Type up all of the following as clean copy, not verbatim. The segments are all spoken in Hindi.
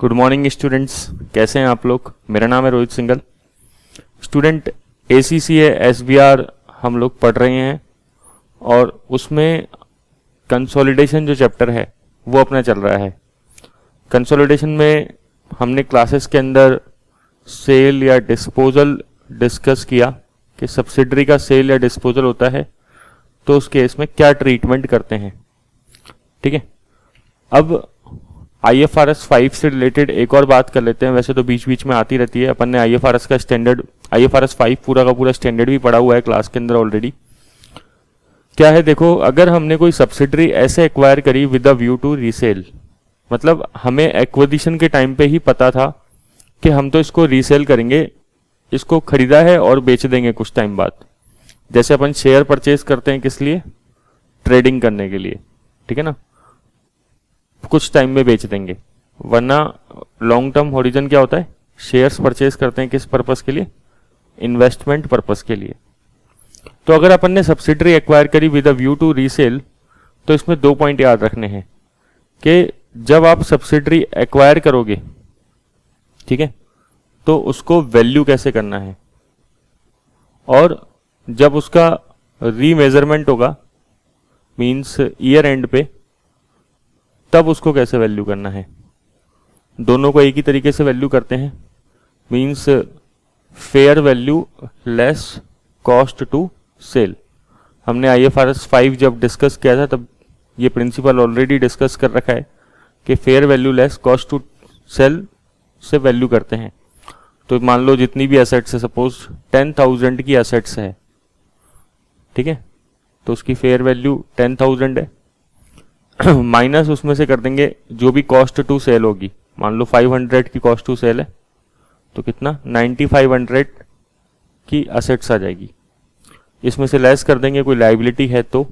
गुड मॉर्निंग स्टूडेंट्स, कैसे हैं आप लोग। मेरा नाम है Rohit single. Student ACCA SBR हम लोग पढ़ रहे हैं और उसमें कंसोलिडेशन जो चैप्टर है वो अपना चल रहा है। कंसोलिडेशन में हमने क्लासेस के अंदर सेल या डिस्पोजल डिस्कस किया कि सब्सिडरी का सेल या डिस्पोजल होता है तो उस केस में क्या ट्रीटमेंट करते हैं। ठीक है, अब IFRS 5 से रिलेटेड एक और बात कर लेते हैं। वैसे तो बीच बीच में आती रहती है, अपन ने IFRS का स्टैंडर्ड IFRS 5 पूरा का पूरा स्टैंडर्ड भी पढ़ा हुआ है क्लास के अंदर ऑलरेडी। क्या है देखो, अगर हमने कोई सब्सिडरी ऐसे एक्वायर करी with a view to resale, मतलब हमें एक्विजिशन के टाइम पे ही पता था कि हम तो इसको रीसेल करेंगे, इसको खरीदा है और बेच देंगे कुछ टाइम बाद। जैसे अपन शेयर परचेज करते हैं किस लिए, ट्रेडिंग करने के लिए, ठीक है ना, कुछ टाइम में बेच देंगे। वरना लॉन्ग टर्म होरिजन क्या होता है, शेयर्स परचेज करते हैं किस पर्पस के लिए, इन्वेस्टमेंट पर्पस के लिए। तो अगर अपन ने सब्सिडरी एक्वायर करी with a view to resale तो इसमें 2 पॉइंट याद रखने हैं कि जब आप सब्सिडरी एक्वायर करोगे, ठीक है, तो उसको वैल्यू कैसे करना है, और जब उसका रीमेजरमेंट होगा मींस ईयर एंड पे, तब उसको कैसे वैल्यू करना है। दोनों को एक ही तरीके से वैल्यू करते हैं, means fair value less cost to sell. हमने IFRS 5 जब डिस्कस किया था तब ये प्रिंसिपल ऑलरेडी डिस्कस कर रखा है कि fair value less cost to sell से वैल्यू करते हैं। तो मान लो जितनी भी एसेट्स है, सपोज 10,000 की एसेट्स है, ठीक है, तो उसकी फेयर वैल्यू 10,000 है, माइनस उसमें से कर देंगे जो भी कॉस्ट टू सेल होगी। मान लो 500 की कॉस्ट टू सेल है तो कितना 9500 की असेट्स आ जाएगी। इसमें से लेस कर देंगे कोई लाइबिलिटी है तो,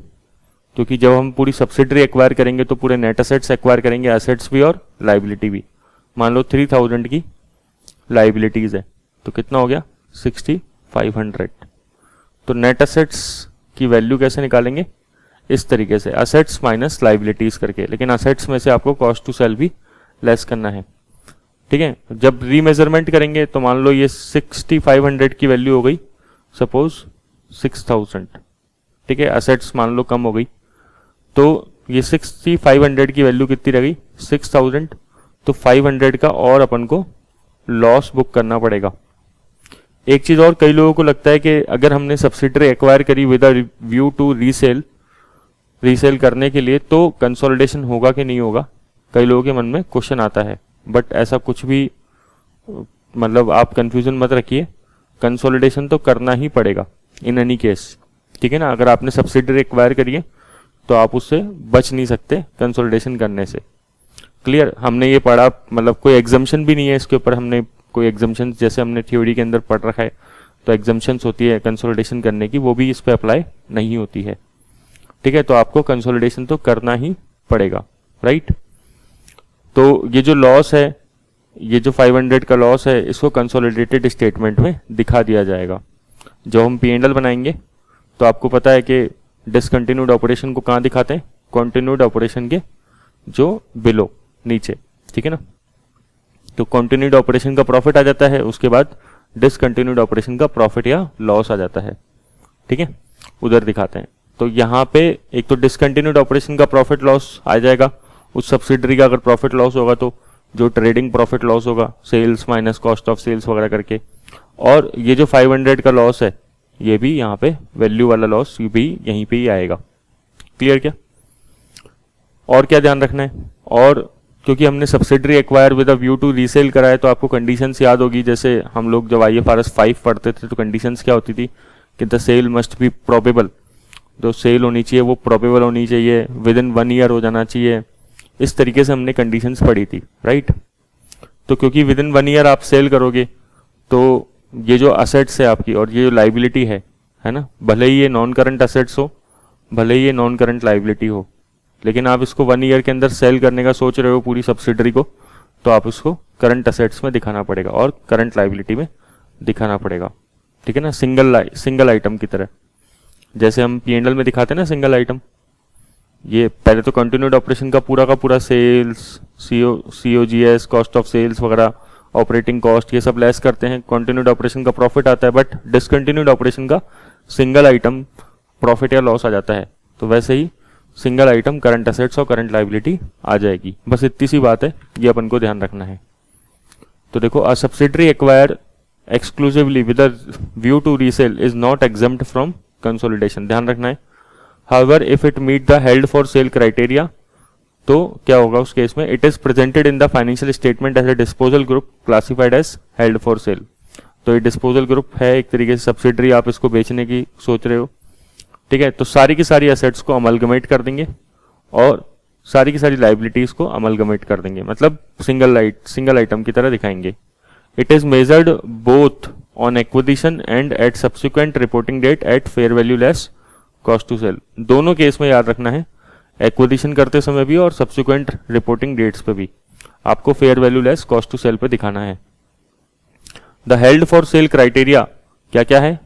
क्योंकि जब हम पूरी सब्सिडरी एक्वायर करेंगे तो पूरे नेट असेट्स एक्वायर करेंगे, असेट्स भी और लाइबिलिटी भी। मान लो 3000 की लाइबिलिटीज है तो कितना हो गया 6500। तो नेट असेट्स की वैल्यू कैसे निकालेंगे, इस तरीके से, असेट्स माइनस लाइबिलिटीज करके। लेकिन असेट्स में से आपको कॉस्ट टू सेल भी लेस करना है, ठीक है। जब रीमेजरमेंट करेंगे तो मान लो ये 6500 की वैल्यू हो गई सपोज 6000, ठीक है, असेट्स मान लो कम हो गई, तो ये 6500 की वैल्यू कितनी रह गई 6000। तो 500 का और अपन को लॉस बुक करना पड़ेगा। एक चीज और, कई लोगों को लगता है कि अगर हमने सब्सिडरी एक्वायर करी with a view to resale करने के लिए तो कंसोलिडेशन होगा कि नहीं होगा, कई लोगों के मन में क्वेश्चन आता है। बट ऐसा कुछ भी, मतलब आप कंफ्यूजन मत रखिए, कंसोलिडेशन तो करना ही पड़ेगा इन एनी केस, ठीक है ना। अगर आपने सब्सिडरी एक्वायर करी है तो आप उससे बच नहीं सकते कंसोलिडेशन करने से। क्लियर, हमने ये पढ़ा, मतलब कोई एग्जम्पशन भी नहीं है इसके ऊपर। हमने कोई एग्जम्पशन जैसे हमने थ्योरी के अंदर पढ़ रखा है तो एग्जम्पशंस होती है कंसोलिडेशन करने की, वो भी इस पर अप्लाई नहीं होती है, ठीक है। तो आपको कंसोलिडेशन तो करना ही पड़ेगा, राइट। तो ये जो लॉस है, ये जो 500 का लॉस है, इसको कंसोलिडेटेड स्टेटमेंट में दिखा दिया जाएगा। जब हम P&L बनाएंगे तो आपको पता है कि डिसकंटिन्यूड ऑपरेशन को कहाँ दिखाते हैं, कंटिन्यूड ऑपरेशन के जो बिलो नीचे, ठीक है ना। तो कंटिन्यूड ऑपरेशन का प्रॉफिट आ जाता है, उसके बाद डिसकंटिन्यूड ऑपरेशन का प्रॉफिट या लॉस आ जाता है, ठीक है, उधर दिखाते हैं। तो यहाँ पे एक तो डिसकंटिन्यूड ऑपरेशन का प्रॉफिट लॉस आ जाएगा, उस सब्सिडरी का अगर प्रॉफिट लॉस होगा तो जो ट्रेडिंग प्रॉफिट लॉस होगा, sales minus cost of sales वगैरह करके, और ये जो 500 का लॉस है ये भी यहाँ पे वैल्यू वाला लॉस भी यहीं पे ही आएगा। क्लियर क्या, और क्या ध्यान रखना है। और क्योंकि हमने subsidiary acquire with a view to resale करा है तो आपको कंडीशंस याद होगी। जैसे हम लोग जब IFRS 5 पढ़ते थे तो कंडीशंस क्या होती थी कि the sale must be probable, जो सेल होनी चाहिए वो प्रोबेबल होनी चाहिए, विद इन 1 ईयर हो जाना चाहिए। इस तरीके से हमने कंडीशंस पढ़ी थी, राइट। तो क्योंकि विद इन 1 ईयर आप सेल करोगे तो ये जो असेट्स है आपकी और ये जो लाइबिलिटी है ना, भले ही ये नॉन करंट असेट्स हो, भले ही ये नॉन करंट लाइबिलिटी हो, लेकिन आप इसको 1 ईयर के अंदर सेल करने का सोच रहे हो पूरी सब्सिडरी को, तो आप इसको करंट असेट्स में दिखाना पड़ेगा और करंट लाइबिलिटी में दिखाना पड़ेगा, ठीक है ना। सिंगल आइटम की तरह, जैसे हम P&L में दिखाते हैं ना सिंगल आइटम, ये पहले तो कंटिन्यूड ऑपरेशन का पूरा sales, COGS, cost of sales वगैरह, ऑपरेटिंग कॉस्ट, ये सब लेस करते हैं, कंटिन्यूड ऑपरेशन का प्रॉफिट आता है, बट डिसकंटिन्यूड ऑपरेशन का सिंगल आइटम प्रॉफिट या लॉस आ जाता है। तो वैसे ही सिंगल आइटम करंट असेट्स और करंट लाइबिलिटी आ जाएगी। बस इतनी सी बात है, ये अपन को ध्यान रखना है। तो देखो, a subsidiary acquire exclusively with a view to resale is not exempt from consolidation, ध्यान रखना है। However if it meet the held for sale criteria, तो क्या होगा उस केस में, it is presented in the financial statement as a disposal group classified as held for sale. तो ये डिस्पोजल ग्रुप है एक तरीके से सब्सिडरी, आप इसको बेचने की सोच रहे हो, ठीक है। तो सारी की सारी एसेट्स को अमलगमेट कर देंगे और सारी की सारी लाइबिलिटीज को अमलगमेट कर देंगे, मतलब सिंगल आइटम की तरह दिखाएंगे। It is measured both on acquisition and at subsequent reporting date at fair value less cost to sell. दोनों केस में याद रखना है, एक्विजिशन करते समय भी और सब्सिक्वेंट रिपोर्टिंग डेट्स पे भी आपको fair value less cost to sell पे दिखाना है। The held for sale criteria क्या क्या है,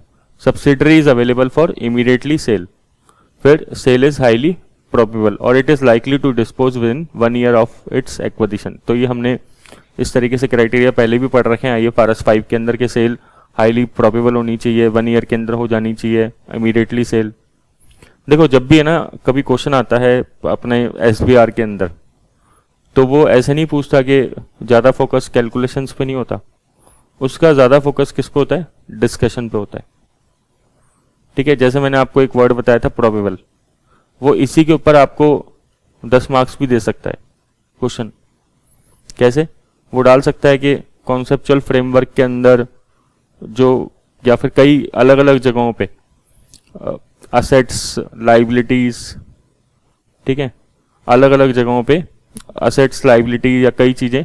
subsidiary is available for immediately sale, फिर सेल इज हाईली प्रोबेबल और it is likely to dispose within 1 year of its acquisition. तो ये हमने इस तरीके से क्राइटेरिया पहले भी पढ़ रखे हैं IFRS 5 के अंदर के सेल हाईली प्रोबेबल होनी चाहिए, 1 ईयर के अंदर हो जानी चाहिए, इमीडिएटली सेल। देखो, जब भी है ना कभी क्वेश्चन आता है अपने SBR के अंदर, तो वो ऐसे नहीं पूछता कि ज़्यादा फोकस कैलकुलेशंस पे नहीं होता, उसका ज़्यादा फोकस किस पे होता है, डिस्कशन पे होता है, ठीक है। जैसे मैंने आपको एक वर्ड बताया था प्रोबेबल, वो इसी के ऊपर आपको 10 मार्क्स भी दे सकता है क्वेश्चन। कैसे वो डाल सकता है कि कॉन्सेप्चुअल फ्रेमवर्क के अंदर जो, या फिर कई अलग अलग जगहों पे असेट्स, लाइबिलिटीज, ठीक है, अलग अलग जगहों पे असेट्स, लाइबिलिटी या कई चीजें,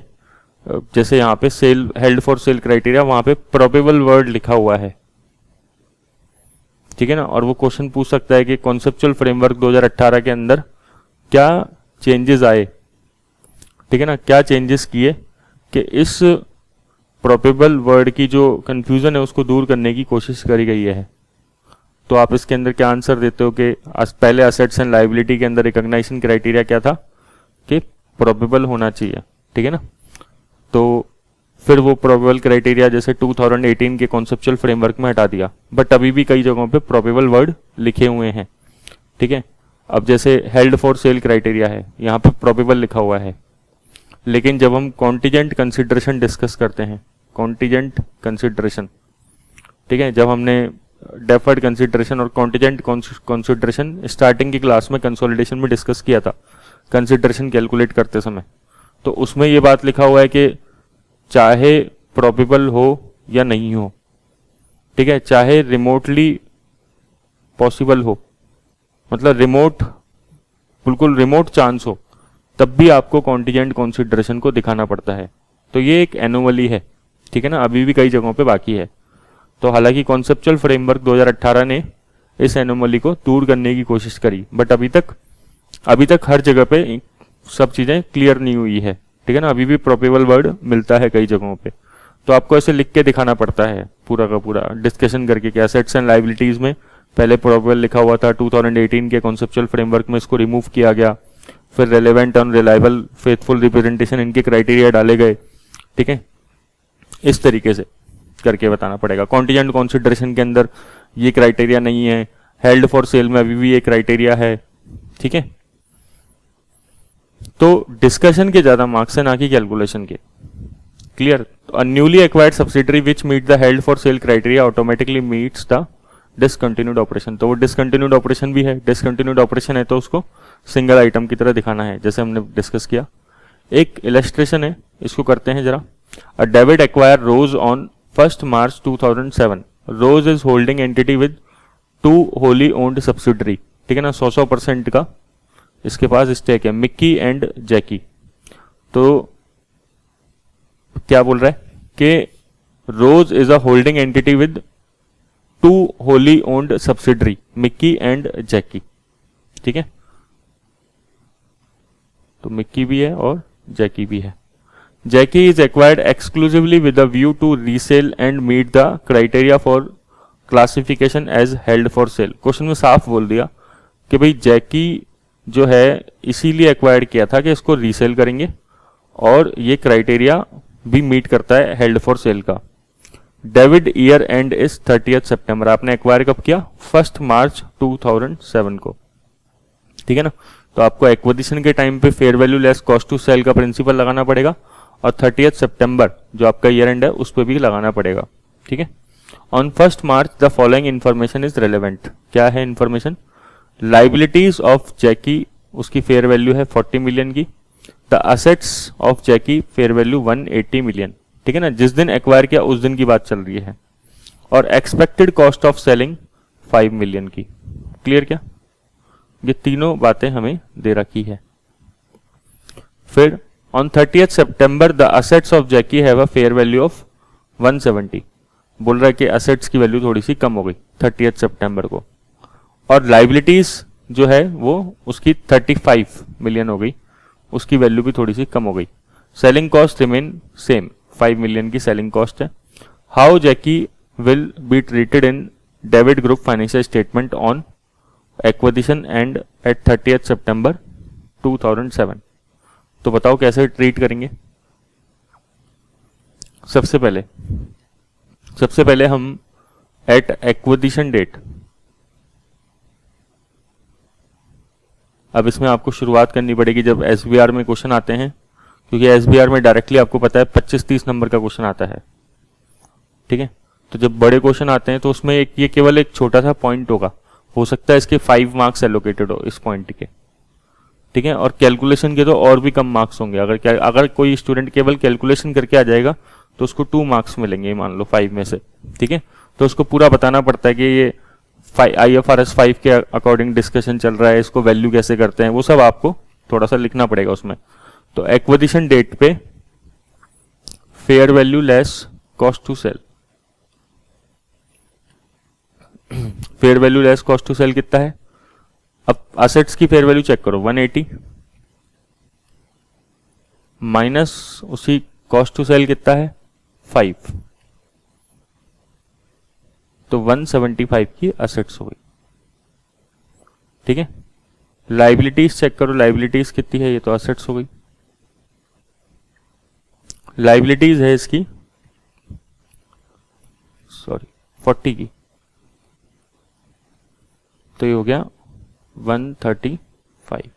जैसे यहाँ पे sale, held for sale criteria, वहां पे प्रोबेबल वर्ड लिखा हुआ है, ठीक है ना। और वो क्वेश्चन पूछ सकता है कि कॉन्सेप्चुअल फ्रेमवर्क 2018 के अंदर क्या चेंजेस आए, ठीक है ना, क्या चेंजेस किए कि इस प्रोबेबल वर्ड की जो कंफ्यूजन है उसको दूर करने की कोशिश करी गई है। तो आप इसके अंदर क्या आंसर देते हो कि पहले असेट्स एंड लाइबिलिटी के अंदर रिकॉग्निशन क्राइटेरिया क्या था कि प्रोबेबल होना चाहिए, ठीक है ना। तो फिर वो प्रोबेबल क्राइटेरिया जैसे 2018 के कॉन्सेप्चुअल फ्रेमवर्क में हटा दिया, बट अभी भी कई जगहों पे प्रोबेबल वर्ड लिखे हुए हैं, ठीक है। अब जैसे हेल्ड फॉर सेल क्राइटेरिया है, यहाँ पे प्रोबेबल लिखा हुआ है, लेकिन जब हम कॉन्टीजेंट कंसिडरेशन डिस्कस करते हैं, कॉन्टीजेंट कंसिडरेशन, ठीक है, जब हमने डेफर्ड कंसिडरेशन और कॉन्टीजेंट कंसिडरेशन स्टार्टिंग की क्लास में कंसोलिडेशन में डिस्कस किया था, कंसिडरेशन कैलकुलेट करते समय, तो उसमें ये बात लिखा हुआ है कि चाहे प्रोबेबल हो या नहीं हो, ठीक है, चाहे रिमोटली पॉसिबल हो, मतलब रिमोट, बिल्कुल रिमोट चांस हो, तब भी आपको कॉन्टीजेंट कंसिडरेशन को दिखाना पड़ता है। तो ये एक एनोमली है, ठीक है ना, अभी भी कई जगहों पे बाकी है। तो हालांकि कॉन्सेप्चुअल फ्रेमवर्क 2018 ने इस एनोमली को दूर करने की कोशिश करी, बट अभी तक हर जगह पे सब चीजें क्लियर नहीं हुई है, ठीक है ना, अभी भी प्रोबेबल वर्ड मिलता है कई जगहों पे। तो आपको ऐसे लिख के दिखाना पड़ता है पूरा का पूरा डिस्कशन करके कि एसेट्स एंड लाइबिलिटीज में पहले प्रोबेबल लिखा हुआ था, 2018 के कॉन्सेप्चुअल फ्रेमवर्क में इसको रिमूव किया गया, फिर रेलेवेंट और रिलायबल फेथफुल रिप्रेजेंटेशन इनके क्राइटेरिया डाले गए, ठीक है, इस तरीके से करके बताना पड़ेगा। कॉन्टीजेंट कंसिडरेशन के अंदर ये क्राइटेरिया नहीं है, हेल्ड फॉर सेल में अभी भी ये क्राइटेरिया है, ठीक है। तो डिस्कशन के ज्यादा मार्क्स है, ना कि कैलकुलेशन के, clear. A newly acquired subsidiary which meet the held for sale criteria automatically meets the discontinued operation. तो वो डिसकंटिन्यूड ऑपरेशन भी है, डिसकंटिन्यूड ऑपरेशन है तो उसको सिंगल आइटम की तरह दिखाना है, जैसे हमने डिस्कस किया। एक इलस्ट्रेशन है, इसको करते हैं जरा। A debit acquire Rose on 1 March 2007। Rose is holding entity with 2 wholly owned subsidiary, ठीक है ना, 100% का इसके पास स्टेक है, मिक्की एंड जैकी। तो क्या बोल रहा है कि Rose is a holding entity with 2 wholly owned subsidiary, Mickey and Jackie, ठीक है। तो मिक्की भी है और जैकी भी है। Jackie is acquired exclusively with a view to resell and meet the criteria for classification as held for sale. Question में साफ बोल दिया कि भाई जैकी जो है इसीलिए एक्वायर्ड किया था कि इसको रीसेल करेंगे, और ये क्राइटेरिया भी मीट करता है हेल्ड फॉर सेल का। डेबिट ईयर एंड इज 30 सितंबर। आपने एक्वायर कब किया? 1 मार्च 2007 को, ठीक है ना। तो आपको एक्विजिशन के टाइम पे fair value less cost to sell का प्रिंसिपल लगाना पड़ेगा, और 30 सितंबर जो आपका ईयर एंड है उस पर भी लगाना पड़ेगा, ठीक है। On 1 March the following information is relevant. क्या है इन्फॉर्मेशन? लाइबिलिटीज ऑफ जैकी, उसकी फेयर वैल्यू है 40 मिलियन की। The assets of Jackie fair value 180 million, ठीक है ना। जिस दिन एक्वायर किया उस दिन की बात चल रही है। और expected cost of selling 5 million की। क्लियर क्या? ये तीनों बातें हमें दे रखी है। फिर on 30 September the assets of Jackie have a fair value of 170। बोल रहा है कि असेट्स की वैल्यू थोड़ी सी कम हो गई 30 सितंबर को, और लाइबिलिटीज जो है वो उसकी 35 मिलियन हो गई, उसकी वैल्यू भी थोड़ी सी कम हो गई। Selling cost remain same, 5 million की सेलिंग कॉस्ट है। How Jackie will be treated in debit group financial statement on acquisition and at 30 September 2007। तो बताओ कैसे ट्रीट करेंगे। सबसे पहले हम एट एक्विजिशन डेट, अब इसमें आपको शुरुआत करनी पड़ेगी जब एसबीआर में क्वेश्चन आते हैं, क्योंकि एसबीआर में डायरेक्टली आपको पता है 25-30 नंबर का क्वेश्चन आता है, ठीक है। तो जब बड़े क्वेश्चन आते हैं तो उसमें ये केवल एक छोटा सा पॉइंट होगा, हो सकता है इसके 5 मार्क्स एलोकेटेड हो इस पॉइंट के, ठीक है। और कैलकुलेशन के तो और भी कम मार्क्स होंगे। अगर कोई स्टूडेंट केवल कैलकुलेशन करके आ जाएगा तो उसको 2 मार्क्स मिलेंगे, मान लो 5 में से, ठीक है। तो उसको पूरा बताना पड़ता है कि ये IFRS 5 के अकॉर्डिंग डिस्कशन चल रहा है, इसको वैल्यू कैसे करते हैं, वो सब आपको थोड़ा सा लिखना पड़ेगा उसमें। तो एक्विजिशन डेट पे fair value less cost to sell, fair value less cost to sell कितना है? अब असेट्स की फेयर वैल्यू चेक करो, 180 माइनस उसी कॉस्ट टू सेल कितना है? 5, तो 175 की असेट्स हो गई, ठीक है। लाइबिलिटीज चेक करो, लाइबिलिटीज कितनी है? ये तो असेट्स हो गई। लाइबिलिटीज है इसकी 40 की, तो ये हो गया 135।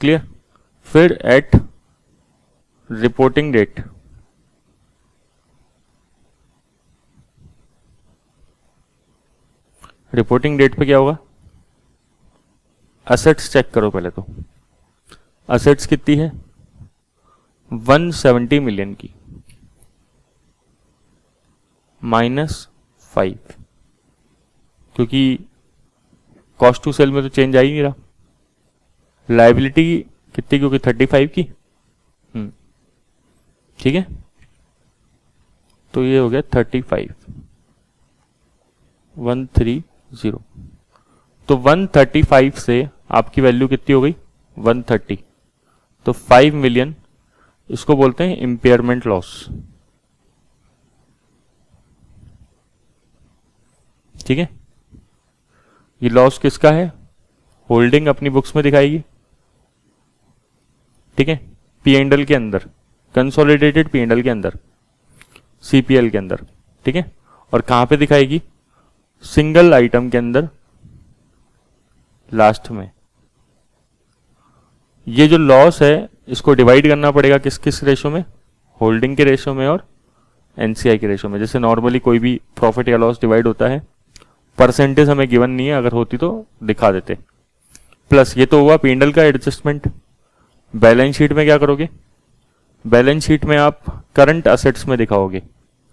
क्लियर? फिर at reporting date, reporting date पे क्या होगा? असेट्स चेक करो पहले तो। असेट्स कितनी है? 170 मिलियन की -5, क्योंकि कॉस्ट टू सेल में तो चेंज आ ही नहीं रहा। लाइबिलिटी कितनी की होगी? 35 की, ठीक है। तो ये हो गया 35, 130। तो 135 से आपकी वैल्यू कितनी हो गई? 130। तो 5 मिलियन, इसको बोलते हैं इम्पेयरमेंट लॉस, ठीक है। ये लॉस किसका है? होल्डिंग अपनी बुक्स में दिखाएगी, ठीक है। P&L के अंदर, कंसोलिडेटेड P&L के अंदर, CPL के अंदर, ठीक है। और कहां पे दिखाएगी? सिंगल आइटम के अंदर लास्ट में। ये जो लॉस है इसको डिवाइड करना पड़ेगा किस किस रेशो में? होल्डिंग के रेशो में और NCI के रेशो में। जैसे नॉर्मली कोई भी प्रॉफिट या लॉस डिवाइड होता है, परसेंटेज हमें गिवन नहीं है, अगर होती तो दिखा देते। प्लस ये तो हुआ P&L का एडजस्टमेंट। बैलेंस शीट में क्या करोगे? बैलेंस शीट में आप करंट असेट्स में दिखाओगे।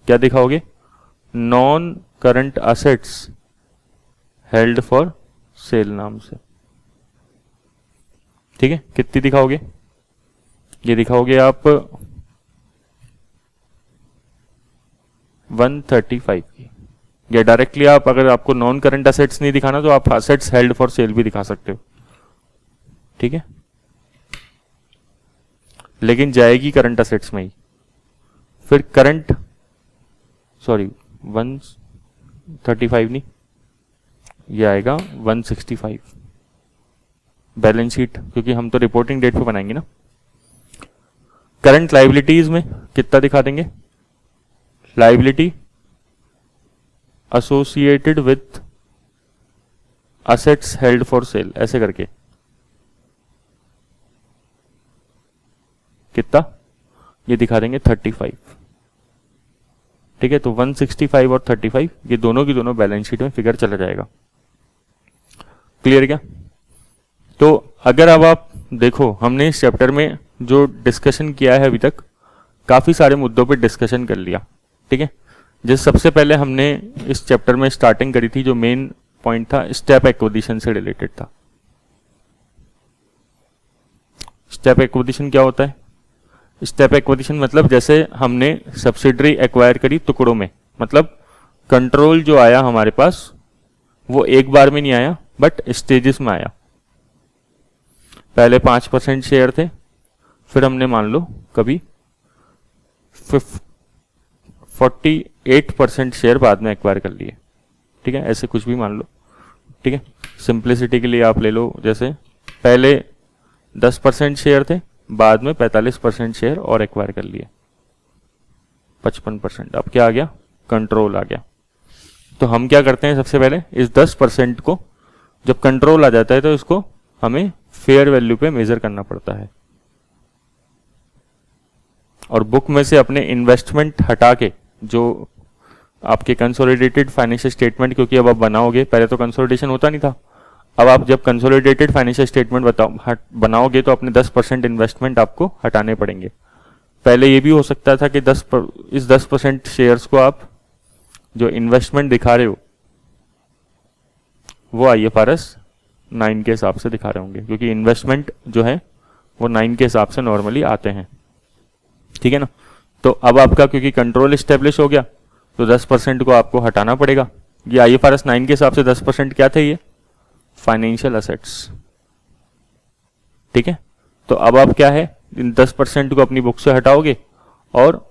क्या दिखाओगे? Non current assets held for sale नाम से, ठीक है। कितनी दिखाओगे? ये दिखाओगे आप 135 की, या डायरेक्टली आप, अगर आपको नॉन करंट असेट्स नहीं दिखाना तो आप असेट्स हेल्ड फॉर सेल भी दिखा सकते हो, ठीक है। लेकिन जाएगी करंट असेट्स में ही। फिर करंट 135 नहीं, ये आएगा 165, बैलेंस शीट, क्योंकि हम तो रिपोर्टिंग डेट पे बनाएंगे ना। करंट लाइबिलिटीज में कितना दिखा देंगे, liability associated with assets held for cell, ऐसे करके कितना ये दिखा देंगे 35। ठीक है, तो 165 और 35 ये दोनों की दोनों बैलेंस शीट में फिगर चला जाएगा। क्लियर क्या? तो अगर अब आप देखो, हमने इस चैप्टर में जो डिस्कशन किया है अभी तक, काफी सारे मुद्दों पे डिस्कशन कर लिया। ठीक है, जैसे सबसे पहले हमने इस चैप्टर में स्टार्टिंग करी थी, जो मेन पॉइंट था स्टेप एक्विजिशन से रिलेटेड था। स्टेप एक्विजिशन क्या होता है? स्टेप एक्विजिशन मतलब जैसे हमने सब्सिडरी एक्वायर करी टुकड़ों में, मतलब कंट्रोल जो आया हमारे पास वो एक बार में नहीं आया, बट स्टेजेस में आया। पहले 5% शेयर थे, फिर हमने मान लो कभी 48% शेयर बाद में एक्वायर कर लिए। ठीक है, ऐसे कुछ भी मान लो। ठीक है, सिंप्लिसिटी के लिए आप ले लो, जैसे पहले 10% शेयर थे, बाद में 45% शेयर और एक्वायर कर लिए, 55%। अब क्या आ गया? कंट्रोल आ गया। तो हम क्या करते हैं, सबसे पहले इस 10% को, जब कंट्रोल आ जाता है तो इसको हमें फेयर वैल्यू पे मेजर करना पड़ता है, और बुक में से अपने इन्वेस्टमेंट हटा के, जो आपके कंसोलिडेटेड फाइनेंशियल स्टेटमेंट, क्योंकि अब आप बनाओगे, पहले तो कंसोलिडेशन होता नहीं था, अब आप जब कंसोलिडेटेड फाइनेंशियल स्टेटमेंट बनाओगे तो अपने 10% इन्वेस्टमेंट आपको हटाने पड़ेंगे। पहले ये भी हो सकता था कि इस 10% शेयर्स को आप जो इन्वेस्टमेंट दिखा रहे हो वो IFRS 9 के हिसाब से दिखा रहे होंगे, क्योंकि इन्वेस्टमेंट जो है वो 9 के हिसाब से नॉर्मली आते हैं। ठीक है ना? तो अब आपका क्योंकि कंट्रोल स्टेब्लिश हो गया, तो 10% को आपको हटाना पड़ेगा। ये IFRS 9 के हिसाब से 10% क्या थे? ये फाइनेंशियल असेट्स। ठीक है, तो अब आप क्या है, इन 10% को अपनी बुक से हटाओगे और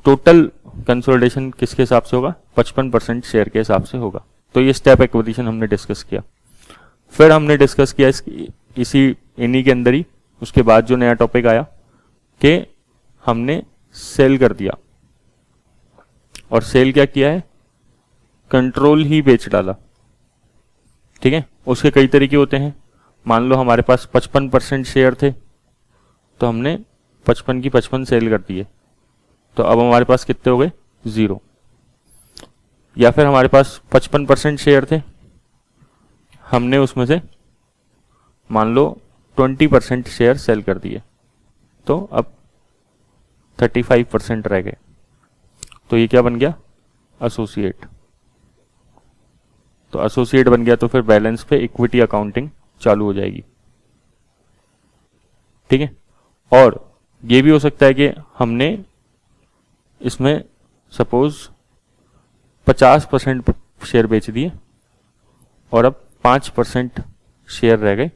टोटल कंसोलिडेशन किसके हिसाब से होगा? 55% शेयर के हिसाब से होगा। तो ये स्टेप एक्विजिशन हमने डिस्कस किया। फिर हमने डिस्कस किया इन्हीं के अंदर ही, उसके बाद जो नया टॉपिक आया कि हमने सेल कर दिया, और सेल क्या किया है? कंट्रोल ही बेच डाला। ठीक है, उसके कई तरीके होते हैं। मान लो हमारे पास 55% शेयर थे, तो हमने 55 की 55 सेल कर दिए, तो अब हमारे पास कितने हो गए? 0। या फिर हमारे पास 55% शेयर थे, हमने उसमें से मान लो 20% शेयर सेल कर दिए, तो अब 35% रह गए, तो ये क्या बन गया? एसोसिएट। तो एसोसिएट बन गया, तो फिर बैलेंस पे इक्विटी अकाउंटिंग चालू हो जाएगी। ठीक है, और ये भी हो सकता है कि हमने इसमें सपोज 50% शेयर बेच दिए और अब 5% शेयर रह गए,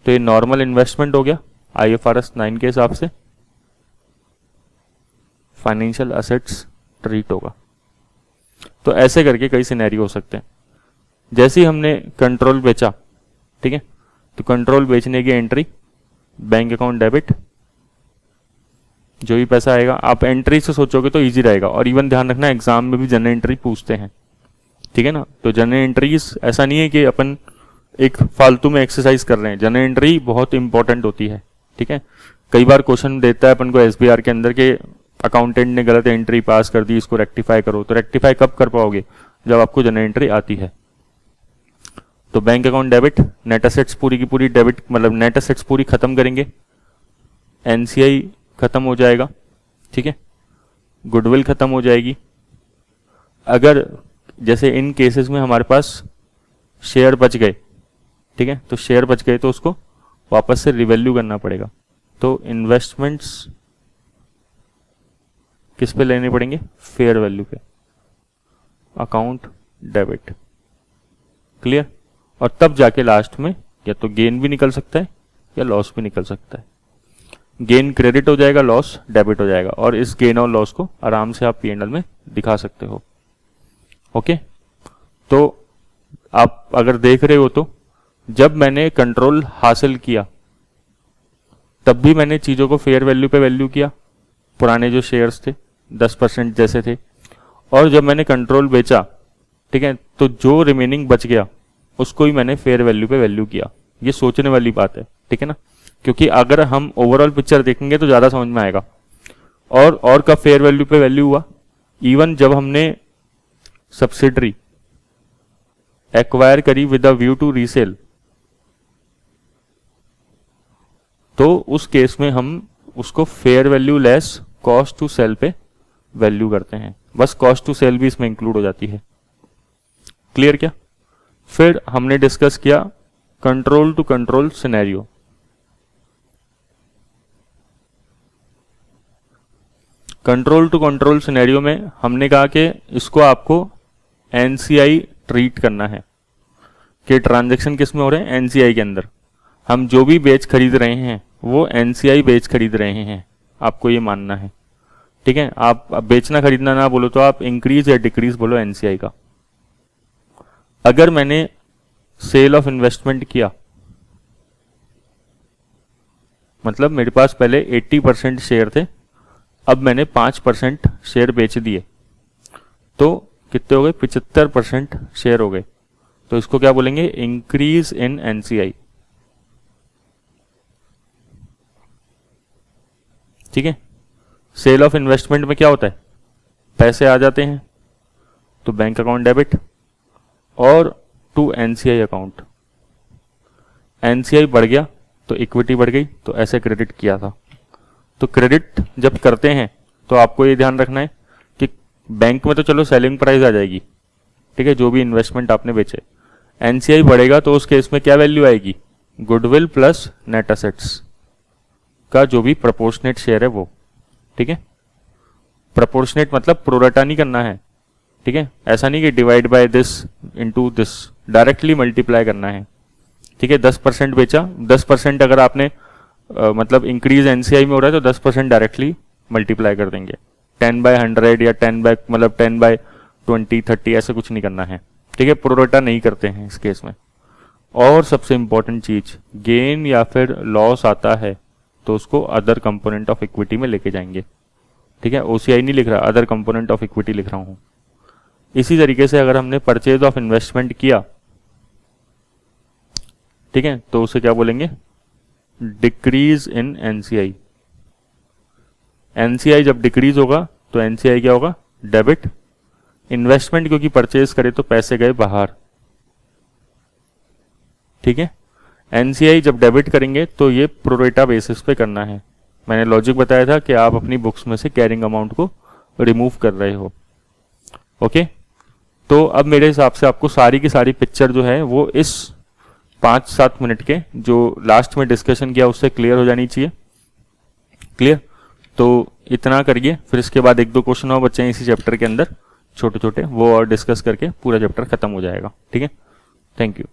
तो ये नॉर्मल इन्वेस्टमेंट हो गया IFRS 9 के हिसाब से, फाइनेंशियल असेट्स ट्रीट होगा। तो ऐसे करके कई सिनेरियो हो सकते हैं। जैसे ही हमने कंट्रोल बेचा, ठीक है, तो कंट्रोल बेचने की एंट्री बैंक अकाउंट डेबिट, जो भी पैसा आएगा, आप एंट्री से सोचोगे तो इजी रहेगा। और इवन ध्यान रखना, एग्जाम में भी जनरल एंट्री पूछते हैं। ठीक है ना? तो जनरल एंट्रीज ऐसा नहीं है कि अपन एक फालतू में एक्सरसाइज कर रहे हैं, जनरल एंट्री बहुत इंपॉर्टेंट होती है। ठीक है, कई बार क्वेश्चन देता है अपन को SBR के अंदर के अकाउंटेंट ने गलत एंट्री पास कर दी, इसको रेक्टिफाई करो। तो रेक्टिफाई कब कर पाओगे? जब आपको जनरल एंट्री आती है। तो bank account debit, net assets पूरी की पूरी डेबिट, मतलब नेट एसेट्स पूरी खत्म करेंगे, NCI खत्म हो जाएगा। ठीक है, गुडविल खत्म हो जाएगी। अगर जैसे इन केसेस में हमारे पास शेयर बच गए, ठीक है, तो शेयर बच गए तो उसको वापस से रिवैल्यू करना पड़ेगा। तो इन्वेस्टमेंट्स किस पे लेने पड़ेंगे? फेयर वैल्यू पे, अकाउंट डेबिट। क्लियर? और तब जाके लास्ट में या तो गेन भी निकल सकता है या लॉस भी निकल सकता है। गेन क्रेडिट हो जाएगा, लॉस डेबिट हो जाएगा, और इस गेन और लॉस को आराम से आप P&L में दिखा सकते हो। ओके, तो आप अगर देख रहे हो तो जब मैंने कंट्रोल हासिल किया तब भी मैंने चीज़ों को फेयर वैल्यू पे वैल्यू किया, पुराने जो शेयर्स थे 10% जैसे थे, और जब मैंने कंट्रोल बेचा, ठीक है, तो जो रिमेनिंग बच गया उसको ही मैंने फेयर वैल्यू पे वैल्यू किया। ये सोचने वाली बात है, ठीक है ना, क्योंकि अगर हम ओवरऑल पिक्चर देखेंगे तो ज़्यादा समझ में आएगा। और कब फेयर वैल्यू पे वैल्यू हुआ? इवन जब हमने सब्सिडरी एक्वायर करी with a view to resale, तो उस केस में हम उसको fair value less cost to sell पे वैल्यू करते हैं। बस कॉस्ट टू सेल भी इसमें इंक्लूड हो जाती है। क्लियर क्या? फिर हमने डिस्कस किया control to control scenario. Control to control scenario में हमने कहा कि इसको आपको एनसीआई ट्रीट करना है कि ट्रांजैक्शन किस में हो रहे हैं, एनसीआई के अंदर। हम जो भी बेच खरीद रहे हैं वो एनसीआई बेच खरीद रहे हैं, आपको ये मानना है, ठीक है। आप बेचना खरीदना ना बोलो तो आप इंक्रीज या डिक्रीज बोलो एनसीआई का। अगर मैंने सेल ऑफ इन्वेस्टमेंट किया, मतलब मेरे पास पहले 80% शेयर थे, अब मैंने 5% शेयर बेच दिए, तो कितने हो गए? 75% शेयर हो गए। तो इसको क्या बोलेंगे? इंक्रीज इन एनसीआई, ठीक है। सेल ऑफ इन्वेस्टमेंट में क्या होता है? पैसे आ जाते हैं तो बैंक अकाउंट डेबिट और टू एनसीआई अकाउंट। एनसीआई बढ़ गया तो इक्विटी बढ़ गई, तो ऐसे क्रेडिट किया था। तो क्रेडिट जब करते हैं तो आपको ये ध्यान रखना है कि बैंक में तो चलो सेलिंग प्राइस आ जाएगी, ठीक है, जो भी इन्वेस्टमेंट आपने बेचे। एनसीआई बढ़ेगा तो उस केस में क्या वैल्यू आएगी? गुडविल प्लस नेट असेट्स का जो भी प्रोपोर्शनेट शेयर है वो, ठीक है। प्रोपोर्शनेट मतलब प्रोरेटा नहीं करना है, ठीक है। ऐसा नहीं कि divide by this into this, directly multiply करना है, ठीक है। 10% बेचा, 10% अगर आपने मतलब इंक्रीज एनसीआई में हो रहा है तो 10% डायरेक्टली मल्टीप्लाई कर देंगे। 10/100 या 10/20, 30 ऐसे कुछ नहीं करना है, ठीक है। प्रोरेटा नहीं करते हैं इस केस में। और सबसे इंपॉर्टेंट चीज, गेन या फिर लॉस आता है तो उसको अदर कंपोनेंट ऑफ इक्विटी में लेके जाएंगे, ठीक है। ओसीआई नहीं लिख रहा, अदर कंपोनेंट ऑफ इक्विटी लिख रहा हूं। इसी तरीके से अगर हमने परचेज ऑफ इन्वेस्टमेंट किया, ठीक है, तो उसे क्या बोलेंगे? Decrease in NCI. एनसीआई जब डिक्रीज होगा तो एनसीआई क्या होगा? डेबिट। इन्वेस्टमेंट क्योंकि परचेज करे तो पैसे गए बाहर, ठीक है। एनसीआई जब डेबिट करेंगे तो ये प्रोरेटा बेसिस पे करना है। मैंने लॉजिक बताया था कि आप अपनी बुक्स में से कैरिंग अमाउंट को रिमूव कर रहे हो, ओके। तो अब मेरे हिसाब से आपको सारी की सारी पिक्चर जो है वो इस 5-7 मिनट के जो लास्ट में डिस्कशन किया उससे क्लियर हो जानी चाहिए। क्लियर? तो इतना करिए, फिर इसके बाद 1-2 क्वेश्चन और बच्चे हैं इसी चैप्टर के अंदर छोटे छोटे, वो और डिस्कस करके पूरा चैप्टर खत्म हो जाएगा, ठीक है। Thank you.